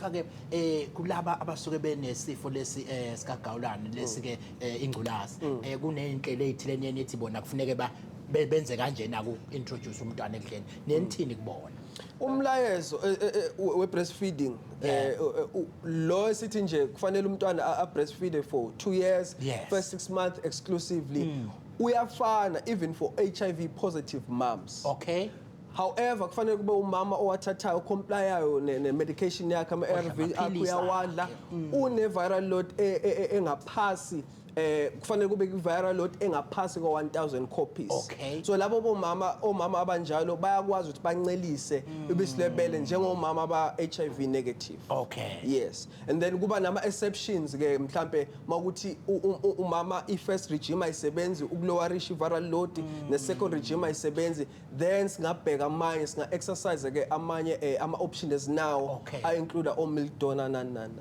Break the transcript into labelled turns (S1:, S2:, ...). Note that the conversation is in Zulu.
S1: kuthiwa ke kulaba abasuke benesifo lesi sikagawulane lesi ke ingculazi kuney'nhlelo ey'thile nithi bona kufuneke benze kanjena ku-introduce umntwana ekudleni nenithini kubona
S2: umlayezo we-breastfeeding lo esithi nje kufanele umntwana a-breastfeed for 2 years first 6 months exclusively uyafana even for HIV positive moms.
S1: Okay.
S2: However kufanele kube umama owathathayo ocomplyayo ne-medication yakhe ama-ARV akhe uyawadla une-viral load engaphasi kufanele kube viral load engaphasi kwa-1000 copies.
S1: Okay.
S2: So labo omama abanjalo bayakwazi ukuthi bancelise ibisi lebele njengomama aba-HIV negative.
S1: Okay.
S2: Yes. And then kuba nama-exceptions ke mhlambe makuthi umama i-first regime ayisebenzi ukulowarisha i-viral load ne-second regime ayisebenzi then singabheka amanye singa-exercise ke amanye ama-options now I-include o-milk donor nani.